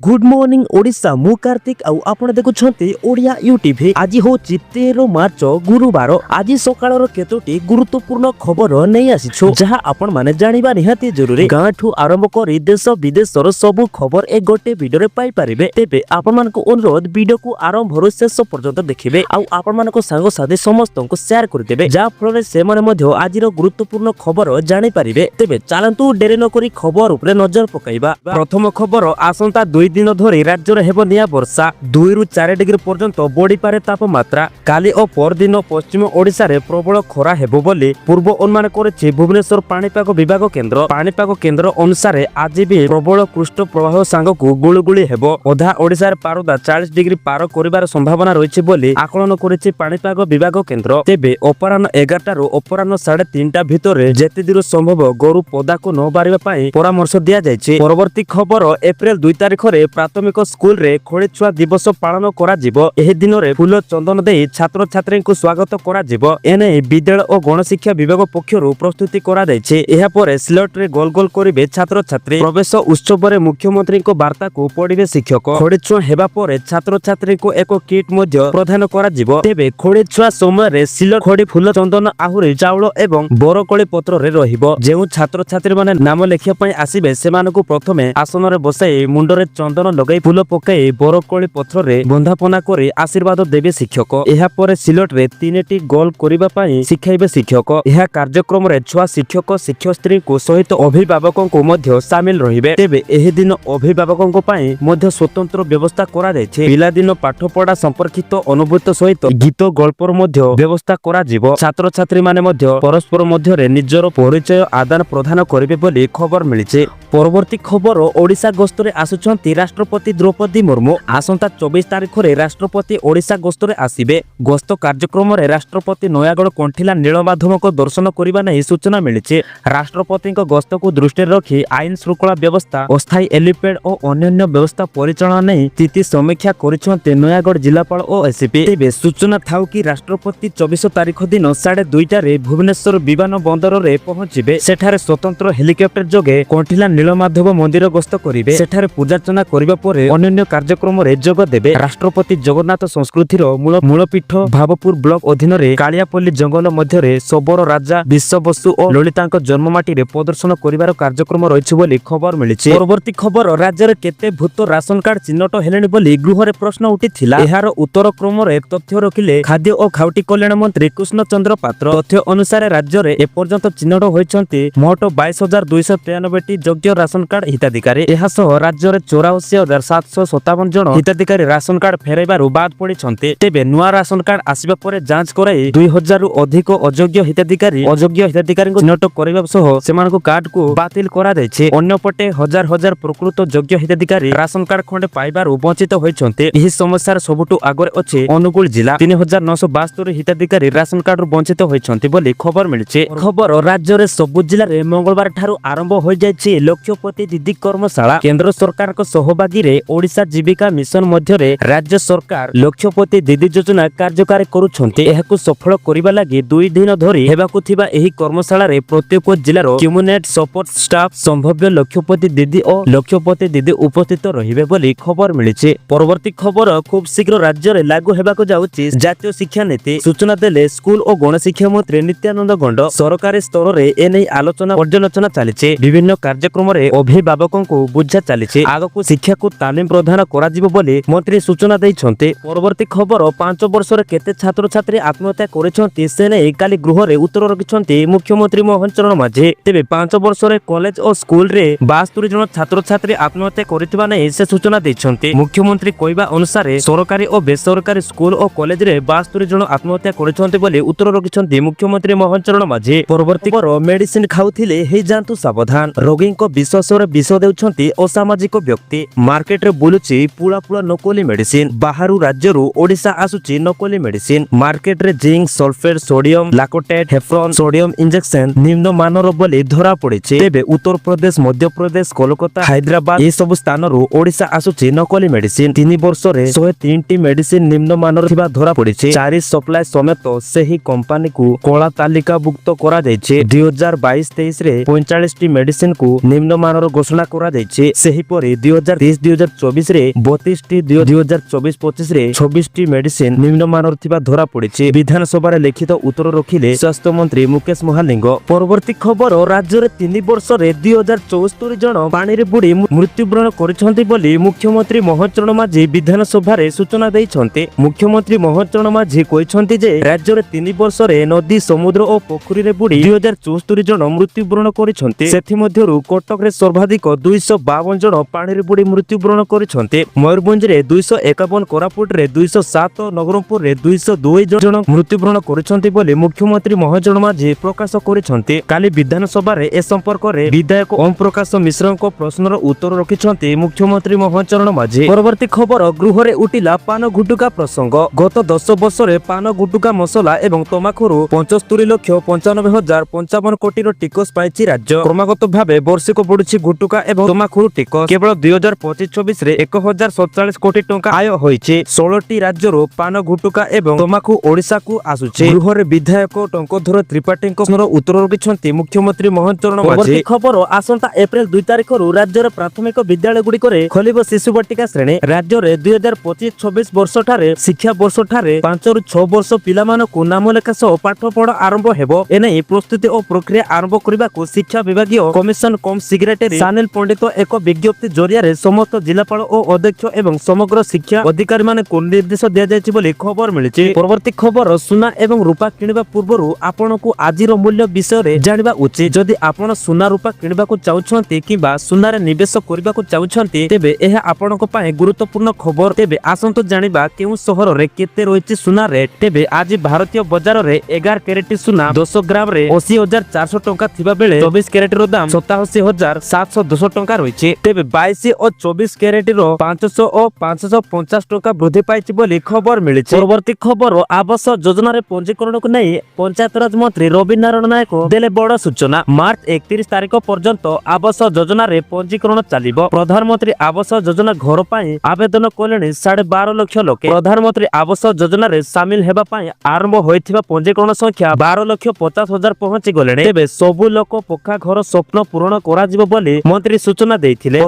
Good morning Odisha मु कार्तिक आउ आपण देखुछंती ओडिया यूटीवी। आज होची 13 मार्च गुरुवार। आज सकाळर केतोटी गुरुत्वपूर्ण खबर नै आसीछु जहा आपण माने जानिबा निहाती जरूरी। गांठू आरंभ करी देश विदेशर सब खबर ए गोटे वीडियो रे पाई परिबे। तेबे आपण मानको अनुरोध वीडियो को आरंभ रो शेष पर्यंत देखिबे आउ आपण मानको संग साथी समस्त को शेयर कर देबे जा फल से माने मध्य आजिर गुरुत्वपूर्ण खबर जानि परिबे। तेबे चलंतु डेरी न करी खबर ऊपर नजर पकाइबा। प्रथम खबर आसंता 2 दिन धरी राज्य में हेब निया वर्षा 2 रु 4 डिग्री पर्यंत बढ़ी पारे तापमात्रा। काली और परदिन पश्चिम ओडिशा रे प्रबल खरा हेबो बोली पूर्व अनुमान करिछि भुवनेश्वर पाणीपाग विभाग केन्द्र। पाणीपाग केन्द्र अनुसार आज भी प्रबल कृष्ण प्रवाह सांगकु गुळुगुळी हेबो। अधा ओडिशा रे पारदा 40 डिग्री पार करिवार संभावना रहिछि बोली आकलन करिछि पाणीपाग विभाग केन्द्र। तेबे अपराह्न 11टा रु अपराह्न 3:30 भितर जेते दूर संभव गरु पदा को न बारिबा पई परामर्श दिया जायछि। परवर्ती खबर एप्रिल 2 तारिख रे प्राथमिक स्कूल रे खोड़ी छुआ दिवस पालन करा जिवो। एही दिन रे फूल चंदन देई छात्र छात्री को स्वागत करा जिवो। एने विद्यालय और गणशिक्षा विभाग पक्षरु प्रस्तुति करा जायछि। एहा परे स्लट रे गोल गोल करिवे छात्र छात्री। प्रवेश उत्सव रे मुख्यमंत्री को वार्ता को पढिबे शिक्षक। खोड़ी छुआ हेबा परे छात्र छात्री को एक किट मध्य प्रदान करा जिवो। तेबे खोड़ी छुआ समय रे स्लट खोड़ी फूल चंदन आहुरी चाउल एवं बरकोली पत्र रे रहिबो। जेउ छात्र छात्री माने नाम लेखिया पई आसीबे सेमानकु प्रथमे आसन रे बसाई मुंड रे चंदन लगाई फूल पकाई बरकोली पत्र रे बंधापना करी आशीर्वाद देवे शिक्षक। एहा परे सिलट रे 3टी गोल करिबा पई शिखाइबे शिक्षक। एहा कार्यक्रम रे छुआ शिक्षक शिक्षयित्री को सहित अभिभावकों को मध्य शामिल रहिबे। तेबे एही दिन अभिभावकों को पई मध्य स्वतंत्र व्यवस्था करा जायछि। पिला दिन पाठ पढ़ा संपर्कित अनुभूति सहित गीत गल्पर मध्य व्यवस्था करा जिवो। छात्र छात्री माने मध्य परस्पर मध्य रे निजर परिचय आदान प्रदान करिवे बोली खबर मिलिछि। परवर्ती खबर ओडिशा गस्त रे आसुछंती राष्ट्रपति द्रौपदी मुर्मू। आसंता 24 तारिख रे राष्ट्रपति ओडिशा गस्त रे आसीबे। गस्त कार्यक्रम रे राष्ट्रपति नयागढ़ कंठिला नीलमाधव को दर्शन करिबा नै सूचना मिलिछि। राष्ट्रपति को गस्त को दृष्टि रखी आईन श्रृंखला व्यवस्था अस्थायी एलिपैड और अन्य व्यवस्था परिचालन नै स्थिति समीक्षा करिछंती नयागढ़ जिलापाल और एसपी। तेबे सूचना थाउ कि राष्ट्रपति 24 तारिख दिन 2:30 रे भुवनेश्वर विमान बंदर रे पहुंचिबे। सेठारे स्वतंत्र हेलिकॉप्टर जोगे कंठिला नीलमाधव मंदिर गस्त करिवे। सेठारे पूजार्चना करिबा परे अन्य कार्यक्रम रे जोग देबे। राष्ट्रपति जगन्नाथ संस्कृतिर मूलपीठ भावपुर ब्लॉक अधीन रे कालियापल्ली जंगल मध्य रे सबरो राजा विश्व बसु और ललितांक जन्ममाटी रे प्रदर्शन करिवार कार्यक्रम रहिछि बोली खबर मिलिछि। परवर्ती खबर राज्य रे केते भूत राशन कार्ड चिन्हट हेलेनि बोली गृह रे प्रश्न उठिथिला। एहार उत्तर क्रम रे तथ्य रखिले खाद्य और खाउटी कल्याण मंत्री कृष्ण चंद्र पात्र। तथ्य अनुसार राज्य रे एपर्यंत चिन्हट होइछंती मोट 22,293 टी योग्य राशन कार्ड हिताधिकारी। एहा सह राज्य रे 84,757 जन हिताधिकारी राशन कार्ड फेराइबारु बाद पड़िछंती। तेबे नुआ राशन कार्ड आसीबा परे जांच कराई 2,000 रु अधिक अयोग्य हिताधिकारी को चिन्हट करबा सह सेमानको कार्ड को बातिल करा दैछि। अन्य पटे हजार हजार प्रकृत योग्य हिताधिकारी राशन कार्ड खंडे पाइबारु वंचित होइछंती। एही समस्यार सबुटु आगरे अछि अनुगुल जिला। 3,972 हिताधिकारी राशन कार्ड वंचित होइछंती बोली खबर मिलिछि। खबर राज्य रे सबु जिल्ला रे मंगलवार ठारू आरंभ होई जायछि लक्ष्यपति दीदी कर्मशाला। केंद्र सरकार को सहभागी रे ओडिशा जीविका मिशन मध्य रे राज्य सरकार लक्ष्यपति दीदी योजना कार्यकारी करूछंती। एहाकु सफल करिबा लागि 2 दिन धरि हेबाकु थिबा एही कर्मशाला रे प्रत्येक जिल्लार क्युमुलेट सपोर्ट स्टाफ संभाव्य लक्ष्यपति दीदी और लक्ष्यपति दीदी उपस्थित रहिबे बोली खबर मिलिछि। परवर्ती खबर खूब शीघ्र राज्य रे लागू हेबाकु जाउछि जातीय शिक्षा नीति। सूचना देले स्कूल और गणशिक्षा मंत्री नित्यानंद गंड। सरकारी स्तर रे एनै आलोचना पर्यालोचना चलिछि। विभिन्न कार्यक्रम रे अभिभावकों को बुझा चलिछि। आगकु शिक्षा को तालीम प्रदान करा जिवो बोली मंत्री सूचना दैछंती। परवर्ती खबर 5 वर्ष रे केते छात्र छात्री आत्महत्या करिछंती से नै काली गृह रे उत्तर रखिछंती मुख्यमंत्री मोहन चरण माझी। तेबे 5 वर्ष रे कॉलेज और स्कूल रे 72 जन छात्र छात्री आत्महत्या करितबा नै से सूचना दैछंती। मुख्यमंत्री कहबा अनुसार सरकारी और बेसरकारी स्कूल और कॉलेज रे 72 जन आत्महत्या करिछंती बोली उत्तर रखिछंती मुख्यमंत्री मोहन चरण माझी। परवर्ती खबर मेडिसिन खाउथिले हे जानतु सावधान। रोगी को विश्वास रे विष देउछंती असामाजिक व्यक्ति। मार्केट रे बुलुची पुला पुला नकली मेडिसिन। बाहरु राज्य रु ओडिशा आसुची नकली मेडिसिन। मार्केट रे जिंक सल्फेट सोडियम लाकोटेट हेफ्रॉन सोडियम इंजेक्शन निम्न मानर बोली धरा पड़िछि। तेबे उत्तर प्रदेश मध्य प्रदेश कोलकाता हैदराबाद ए सब स्थान रु ओडिशा आसुची नकली मेडिसिन। 3 वर्ष रे 103 टी मेडिसिन निम्न मानर थिबा धरा पड़िछि। 4 सप्लाई समेत सेही कंपनी को कला तालिकाभुक्त करा जायछि। 2022-23 रे 45 टी मेडिसिन को निम्न मानर घोषणा करा जायछि। सेही परि 2023-2024 रे 32 टी 2024-25 रे 26 टी मेडिसिन निम्नमानर थिबा धरा पड़िछि। विधानसभा रे लिखित उत्तर रखिले स्वास्थ्य मंत्री मुकेश महालिंग। परवर्ती खबर राज्य रे 3 वर्ष रे 2074 जन पानी रे बुडी मृत्युवरण करिसंती बोली मुख्यमंत्री मोहन माझी विधानसभा रे सूचना दैछंती। मुख्यमंत्री मोहन माझी कहिसंती जे राज्य रे 3 वर्ष रे नदी समुद्र और पोखरी रे बुडी 2074 जन मृत्युवरण करिसंती। सेथि मध्यरु कटक रे सर्वाधिक 252 जन पानी रे बुडी मृत्युवरण करिसंती। मयूरभंज रे 251, कोरापुट रे 207, नगरपुर रे 202 जन मृत्युवरण करिसंती बोली मुख्यमंत्री मोहन माझी प्रकाश करिसंती। काली विधानसभा रे ए संपर्क रे विधायक ओम प्रकाश मिश्र को प्रश्नर उत्तर रखिसंती मुख्यमंत्री मोहन माझी। परवर्ती खबर गृह रे उठिला पान गुटुका प्रसंग। गत 10 वर्ष रे पान गुटुका मसला एवं तमाखुरु 75,95,055 कोटी रो टिकस पाइछि राज्य। क्रमागत भावे वर्षिक बढ़ुछि गुटुका एवं तमाखुरु टिकस। केवल 2025-26 रे 1047 कोटी टंका आय होइछि। 16 टी राज्य रो पान गुटुका एवं तमाखु ओडिसा को आसुछि। गृह रे विधायक टंकधर त्रिपाठी को उत्तर रखिसंती मुख्यमंत्री मोहन माझी। परवर्ती खबर आसंता एप्रिल 2 तारिख रु राज्य रे प्राथमिक विद्यालय गुडी करे खोलिबो शिशु बटिका श्रेणी। राज्य रे 2025-26 वर्ष ठारे शिक्षा वर्ष ठारे 5 रु 6 वर्ष पिला मानकु नाम लेखा सह पाठ पढ़ा आरंभ हेबो। एनै प्रस्तुति और प्रक्रिया आरंभ करबा को शिक्षा विभागीय कमिशन कम सेक्रेटरी सानिल पंडित एक विज्ञप्ति जरिया रे समस्त जिलापाल और अध्यक्ष एवं समग्र शिक्षा अधिकारी माने को निर्देश दिया जायछि बोली खबर मिलिछि। परवर्ती खबर सुना एवं रूपा किनिबा पूर्वरु आपनकु आजिर मूल्य विषय रे जानिबा उचित। जदि आपण सुना रूपा किनिबा को चाहुछंती किबा सुना रे निवेश करबा को चाहुछंती तेबे एहा आपनक पाए गुरुत्वपूर्ण खबर। तेबे आसंतो जानिबा केउ सहर रे केते रहिछि सुना रेट। तेबे आज भारतीय बाजार रे 11 कैरेट सुना 10 ग्राम रे 80,400 टंका थिबा बेले 24 कैरेट रो दाम 87,710 टंका रहिछि। तेबे 22 और 24 कैरेट रो 500 और 550 टंका वृद्धि पाइछि बोली खबर मिलिछि। परवर्ती खबर आवास योजना रे पंजीकरण को नै पंचायत राज मंत्री रवि नारायण नायक देले बड़ सूचना। मार्च 31 तारिख पर्यंत आवास योजना रे पंजीकरण चलिबो। प्रधानमंत्री आवास योजना घर पाई आवेदन कलेनी 12.5 लाख लोक। प्रधानमंत्री आवास योजना रे शामिल हेबा पाई आरंभ होइथिबा पंजीकरण संख्या 12,50,000 पहुंची गलेनी। तेबे सबु लोक पक्का घर स्वप्न पूर्ण करा जिवो बोली मंत्री सूचना देइथिले।